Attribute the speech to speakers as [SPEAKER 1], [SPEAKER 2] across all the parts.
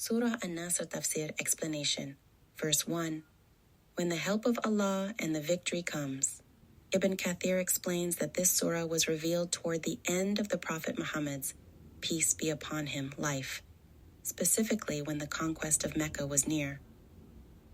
[SPEAKER 1] Surah An-Nasr Tafsir Explanation, Verse 1. When the help of Allah and the victory comes. Ibn Kathir explains that this surah was revealed toward the end of the Prophet Muhammad's, peace be upon him, life, specifically when the conquest of Mecca was near.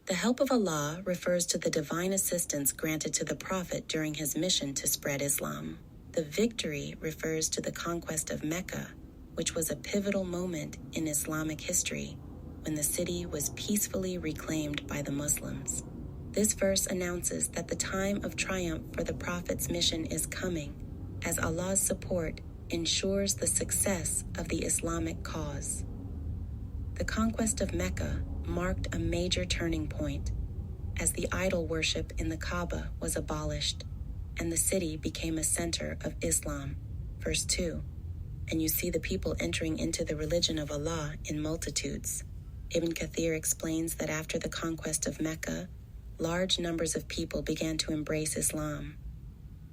[SPEAKER 1] The help of Allah refers to the divine assistance granted to the Prophet during his mission to spread Islam. The victory refers to the conquest of Mecca, which was a pivotal moment in Islamic history when the city was peacefully reclaimed by the Muslims. This verse announces that the time of triumph for the Prophet's mission is coming, as Allah's support ensures the success of the Islamic cause. The conquest of Mecca marked a major turning point, as the idol worship in the Kaaba was abolished, and the city became a center of Islam. Verse 2. And you see the people entering into the religion of Allah in multitudes. Ibn Kathir explains that after the conquest of Mecca, large numbers of people began to embrace Islam.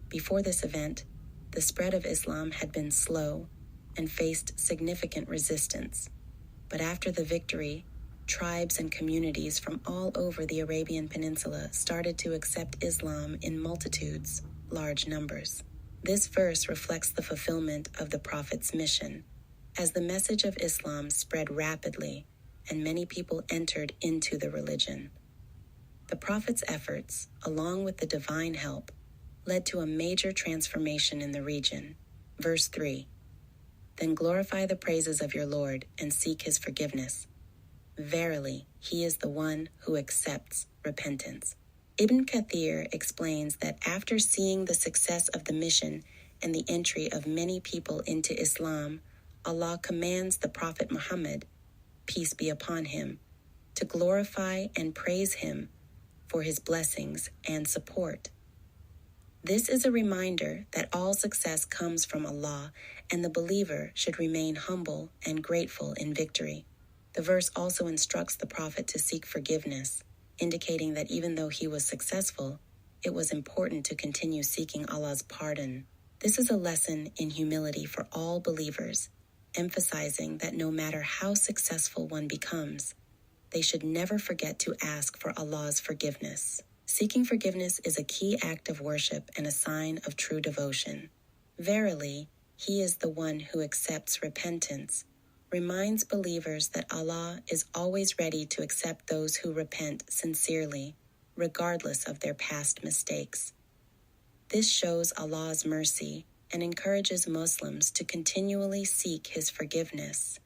[SPEAKER 1] Before this event, the spread of Islam had been slow and faced significant resistance. But after the victory, tribes and communities from all over the Arabian Peninsula started to accept Islam in multitudes, large numbers. This verse reflects the fulfillment of the Prophet's mission, as the message of Islam spread rapidly and many people entered into the religion. The Prophet's efforts, along with the divine help, led to a major transformation in the region. Verse 3. Then glorify the praises of your Lord and seek his forgiveness. Verily, he is the one who accepts repentance. Ibn Kathir explains that after seeing the success of the mission and the entry of many people into Islam, Allah commands the Prophet Muhammad, peace be upon him, to glorify and praise him for his blessings and support. This is a reminder that all success comes from Allah, and the believer should remain humble and grateful in victory. The verse also instructs the Prophet to seek forgiveness, indicating that even though he was successful, it was important to continue seeking Allah's pardon. This is a lesson in humility for all believers, emphasizing that no matter how successful one becomes, they should never forget to ask for Allah's forgiveness. Seeking forgiveness is a key act of worship and a sign of true devotion. Verily, he is the one who accepts repentance, reminds believers that Allah is always ready to accept those who repent sincerely, regardless of their past mistakes. This shows Allah's mercy and encourages Muslims to continually seek his forgiveness.